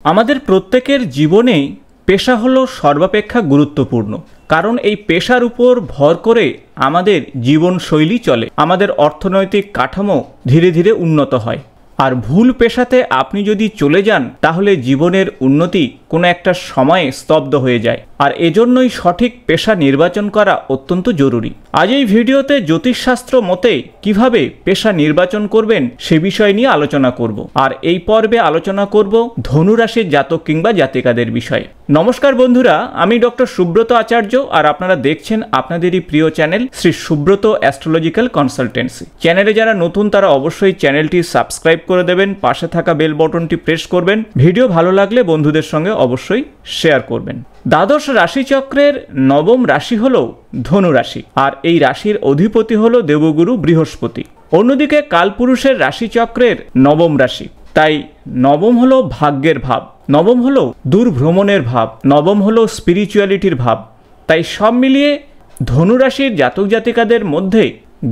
আমাদের প্রত্যেকের জীবনেই পেশা হলো সর্বাপেক্ষা গুরুত্বপূর্ণ। কারণ এই পেশার উপর ভর করে আমাদের জীবনশৈলী চলে, আমাদের অর্থনৈতিক কাঠামো ধীরে ধীরে উন্নত হয়। আর ভুল পেশাতে আপনি যদি চলে যান তাহলে জীবনের উন্নতি কোনো একটা সময়ে স্তব্ধ হয়ে যায়। আর এজন্যই সঠিক পেশা নির্বাচন করা অত্যন্ত জরুরি। আজ এই ভিডিওতে জ্যোতিষশাস্ত্র মতে কিভাবে পেশা নির্বাচন করবেন সে বিষয় নিয়ে আলোচনা করব। আর এই পর্বে আলোচনা করব ধনুরাশির জাতক কিংবা জাতিকাদের বিষয়ে। নমস্কার বন্ধুরা, আমি ডক্টর সুব্রত আচার্য, আর আপনারা দেখছেন আপনাদেরই প্রিয় channel Shri Subrata astrological consultancy. চ্যানেলে যারা নতুন তারা অবশ্যই চ্যানেলটি সাবস্ক্রাইব করে দেবেন, পাশে থাকা বেল বটনটি প্রেস করবেন। ভিডিও ভালো লাগলে বন্ধুদের সঙ্গে অবশ্যই শেয়ার করবেন। দ্বাদশ রাশিচক্রের নবম রাশি হল ধনু রাশি, আর এই রাশির অধিপতি হল দেবগুরু বৃহস্পতি। অন্যদিকে কালপুরুষের রাশিচক্রের নবম রাশি, তাই নবম হলো ভাগ্যের ভাব, নবম হলো দূরভ্রমণের ভাব, নবম হলো স্পিরিচুয়ালিটির ভাব। তাই সব মিলিয়ে ধনুরাশির জাতক জাতিকাদের মধ্যে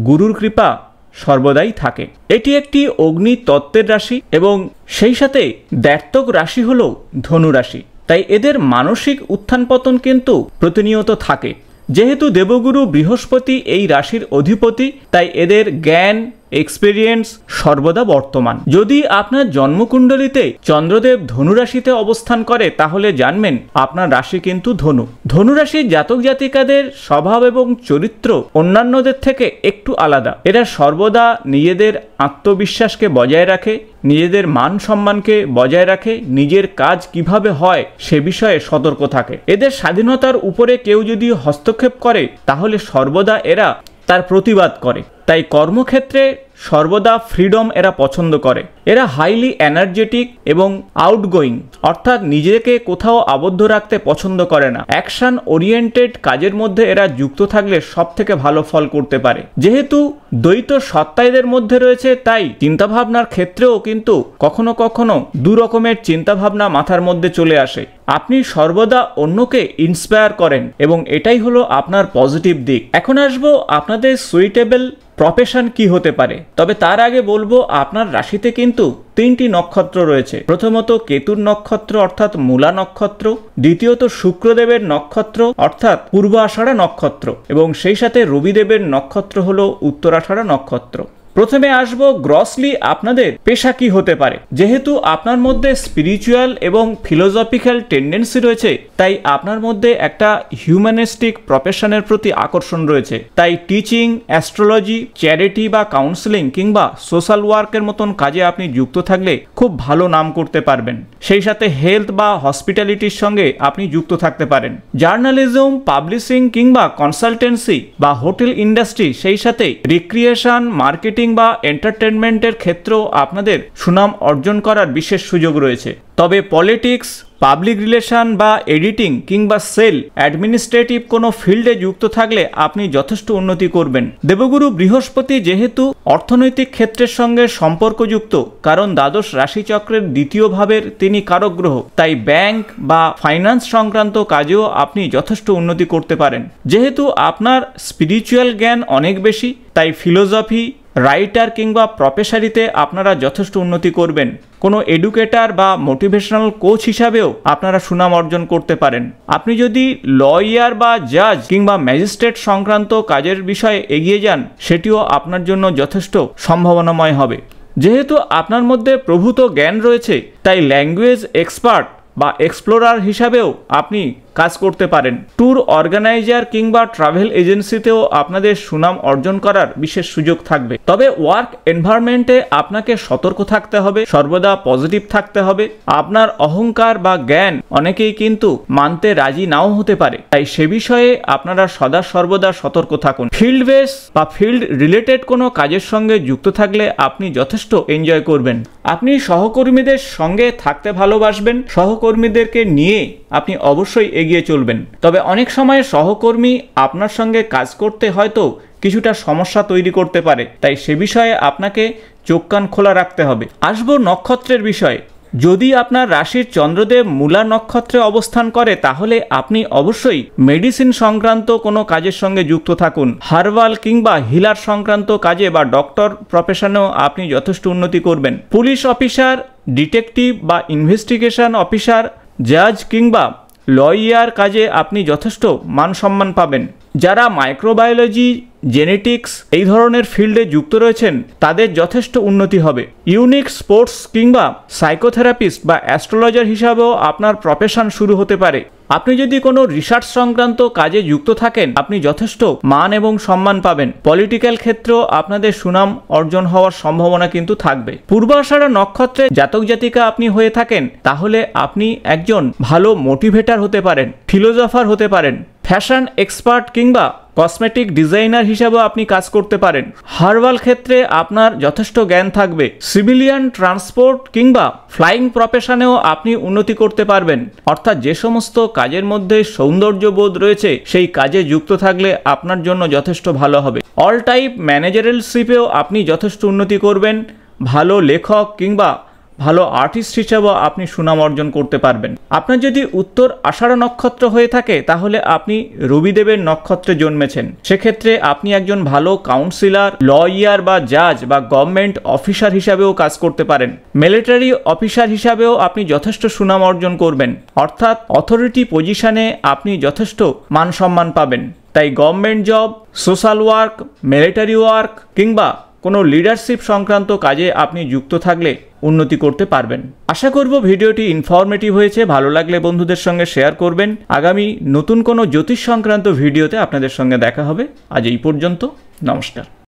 গুরুর কৃপা সর্বদাই থাকে। এটি একটি অগ্নি তত্ত্বের রাশি এবং সেই সাথে দ্ব্যর্থক রাশি হল ধনু রাশি। তাই এদের মানসিক উত্থান পতন কিন্তু প্রতিনিয়ত থাকে। যেহেতু দেবগুরু বৃহস্পতি এই রাশির অধিপতি, তাই এদের জ্ঞান এক্সপেরিয়েন্স সর্বদা বর্তমান। যদি আপনার জন্মকুণ্ডলিতে চন্দ্রদেব ধনুরাশিতে অবস্থান করে তাহলে জানবেন আপনার রাশি কিন্তু ধনু। ধনুরাশির জাতক জাতিকাদের স্বভাব এবং চরিত্র অন্যান্যদের থেকে একটু আলাদা। এরা সর্বদা নিজেদের আত্মবিশ্বাসকে বজায় রাখে, নিজেদের মান সম্মানকে বজায় রাখে, নিজের কাজ কিভাবে হয় সে বিষয়ে সতর্ক থাকে। এদের স্বাধীনতার উপরে কেউ যদি হস্তক্ষেপ করে তাহলে সর্বদা এরা তার প্রতিবাদ করে। তাই কর্মক্ষেত্রে সর্বদা ফ্রিডম এরা পছন্দ করে। এরা হাইলি এনার্জেটিক এবং আউটগোয়িং, অর্থাৎ নিজেকে কোথাও আবদ্ধ রাখতে পছন্দ করে না। অ্যাকশন ওরিয়েন্টেড কাজের মধ্যে এরা যুক্ত থাকলে সব থেকে ভালো ফল করতে পারে। যেহেতু দ্বৈত সত্তা এদের মধ্যে রয়েছে, তাই চিন্তাভাবনার ক্ষেত্রেও কিন্তু কখনো কখনো দু রকমের চিন্তাভাবনা মাথার মধ্যে চলে আসে। আপনি সর্বদা অন্যকে ইন্সপায়ার করেন এবং এটাই হলো আপনার পজিটিভ দিক। এখন আসবো আপনাদের সুইটেবল প্রফেশন কি হতে পারে। তবে তার আগে বলবো আপনার রাশিতে কিন্তু 3টি নক্ষত্র রয়েছে। প্রথমত কেতুর নক্ষত্র অর্থাৎ মূলা নক্ষত্র, দ্বিতীয়ত শুক্রদেবের নক্ষত্র অর্থাৎ পূর্ব আষাঢ়া নক্ষত্র, এবং সেই সাথে রবিদেবের নক্ষত্র হলো উত্তরাষাঢ়া নক্ষত্র। প্রথমে আসবো গ্রসলি আপনাদের পেশা কি হতে পারে। যেহেতু আপনার মধ্যে স্পিরিচুয়াল এবং ফিলোসফিক্যাল টেন্ডেন্সি রয়েছে, তাই আপনার মধ্যে একটা হিউম্যানিস্টিক প্রফেশনের প্রতি আকর্ষণ রয়েছে। তাই টিচিং, অ্যাস্ট্রোলজি, চ্যারিটি বা কাউন্সেলিং কিংবা সোশ্যাল ওয়ার্কের মতন কাজে আপনি যুক্ত থাকলে খুব ভালো নাম করতে পারবেন। সেই সাথে হেলথ বা হসপিটালিটির সঙ্গে আপনি যুক্ত থাকতে পারেন। জার্নালিজম, পাবলিশিং কিংবা কনসালটেন্সি বা হোটেল ইন্ডাস্ট্রি, সেই সাথে রিক্রিয়েশন, মার্কেটিং বা এন্টারটেনমেন্টের ক্ষেত্রেও আপনাদের সুনাম অর্জন করার বিশেষ সুযোগ রয়েছে। তবে পলিটিক্স, পাবলিক রিলেশন বা এডিটিং কিংবা সেল, অ্যাডমিনিস্ট্রেটিভ কোনো ফিল্ডে যুক্ত থাকলে আপনি যথেষ্ট উন্নতি করবেন। দেবগুরু বৃহস্পতি যেহেতু অর্থনৈতিক ক্ষেত্রের সঙ্গে সম্পর্কযুক্ত, কারণ দ্বাদশ রাশিচক্রের দ্বিতীয় ভাবের তিনি কারক গ্রহ, তাই ব্যাংক বা ফাইন্যান্স সংক্রান্ত কাজেও আপনি যথেষ্ট উন্নতি করতে পারেন। যেহেতু আপনার স্পিরিচুয়াল জ্ঞান অনেক বেশি, তাই ফিলোসফি, রাইটার কিংবা প্রফেসারিতে আপনারা যথেষ্ট উন্নতি করবেন। কোনো এডুকেটার বা মোটিভেশনাল কোচ হিসাবেও আপনারা সুনাম অর্জন করতে পারেন। আপনি যদি লয়ার বা জাজ কিংবা ম্যাজিস্ট্রেট সংক্রান্ত কাজের বিষয়ে এগিয়ে যান, সেটিও আপনার জন্য যথেষ্ট সম্ভাবনাময় হবে। যেহেতু আপনার মধ্যে প্রভূত জ্ঞান রয়েছে, তাই ল্যাঙ্গুয়েজ এক্সপার্ট বা এক্সপ্লোরার হিসাবেও আপনি কাজ করতে পারেন। ট্যুর অর্গানাইজার কিংবা ট্রাভেল এজেন্সিতেও আপনাদের সুনাম অর্জন করার বিশেষ সুযোগ থাকবে। তবে ওয়ার্ক এনভায়রনমেন্টে আপনাকে সতর্ক থাকতে হবে, সর্বদা পজিটিভ থাকতে হবে। আপনার অহংকার বা জ্ঞান অনেকেই কিন্তু মানতে রাজি নাও হতে পারে, তাই সে বিষয়ে আপনারা সদা সর্বদা সতর্ক থাকুন। ফিল্ড বেস বা ফিল্ড রিলেটেড কোনো কাজের সঙ্গে যুক্ত থাকলে আপনি যথেষ্ট এনজয় করবেন। আপনি সহকর্মীদের সঙ্গে থাকতে ভালোবাসবেন, সহকর্মীদেরকে নিয়ে আপনি অবশ্যই এগিয়ে চলবেন। তবে অনেক সময় সহকর্মী আপনার সঙ্গে কাজ করতে হয়তো কিছুটা সমস্যা তৈরি করতে পারে, তাই সে বিষয়ে আপনাকে চোখ কান খোলা রাখতে হবে। আসবো নক্ষত্রের বিষয়ে। যদি আপনার রাশির চন্দ্রদেব মূলা নক্ষত্রে অবস্থান করে তাহলে আপনি অবশ্যই মেডিসিন সংক্রান্ত কোনো কাজের সঙ্গে যুক্ত থাকুন। হার্বাল কিংবা হিলার সংক্রান্ত কাজে বা ডক্টর প্রফেশনেও আপনি যথেষ্ট উন্নতি করবেন। পুলিশ অফিসার, ডিটেকটিভ বা ইনভেস্টিগেশন অফিসার, জাজ কিংবা লয়ার কাজে আপনি যথেষ্ট মান সম্মান পাবেন। যারা মাইক্রোবায়োলজি, জেনেটিক্স এই ধরনের ফিল্ডে যুক্ত রয়েছেন তাদের যথেষ্ট উন্নতি হবে। ইউনিক স্পোর্টস কিংবা সাইকোথেরাপিস্ট বা অ্যাস্ট্রোলজার হিসাবেও আপনার প্রফেশন শুরু হতে পারে। আপনি যদি কোনো রিসার্চ সংক্রান্ত কাজে যুক্ত থাকেন আপনি যথেষ্ট মান এবং সম্মান পাবেন। পলিটিক্যাল ক্ষেত্রেও আপনাদের সুনাম অর্জন হওয়ার সম্ভাবনা কিন্তু থাকবে। পূর্বাষাঢ়া নক্ষত্রে জাতক জাতিকা আপনি হয়ে থাকেন তাহলে আপনি একজন ভালো মোটিভেটর হতে পারেন, ফিলোজফার হতে পারেন, ফ্যাশন এক্সপার্ট কিংবা কসমেটিক ডিজাইনার হিসাবেও আপনি কাজ করতে পারেন। হার্বাল ক্ষেত্রে আপনার যথেষ্ট জ্ঞান থাকবে। সিভিলিয়ান, ট্রান্সপোর্ট কিংবা ফ্লাইং প্রফেশনেও আপনি উন্নতি করতে পারবেন। অর্থাৎ যে সমস্ত কাজের মধ্যে সৌন্দর্যবোধ রয়েছে সেই কাজে যুক্ত থাকলে আপনার জন্য যথেষ্ট ভালো হবে। অল টাইপ ম্যানেজারেলশিপেও আপনি যথেষ্ট উন্নতি করবেন। ভালো লেখক কিংবা ভালো আর্টিস্ট হিসেবেও আপনি সুনাম অর্জন করতে পারবেন। আপনার যদি উত্তর আষাঢ় নক্ষত্র হয়ে থাকে তাহলে আপনি রবিদেবের নক্ষত্রে জন্মেছেন। সেক্ষেত্রে আপনি একজন ভালো কাউন্সিলর, লয়ার বা জাজ বা গভর্নমেন্ট অফিসার হিসাবেও কাজ করতে পারেন। মিলিটারি অফিসার হিসাবেও আপনি যথেষ্ট সুনাম অর্জন করবেন। অর্থাৎ অথরিটি পজিশনে আপনি যথেষ্ট মান সম্মান পাবেন। তাই government job, social work, military work কিংবা কোনো লিডারশিপ সংক্রান্ত কাজে আপনি যুক্ত থাকলে উন্নতি করতে পারবেন। আশা করব ভিডিওটি ইনফরমেটিভ হয়েছে। ভালো লাগলে বন্ধুদের সঙ্গে শেয়ার করবেন। আগামী নতুন কোনো জ্যোতিষ সংক্রান্ত ভিডিওতে আপনাদের সঙ্গে দেখা হবে। আজ এই পর্যন্ত, নমস্কার।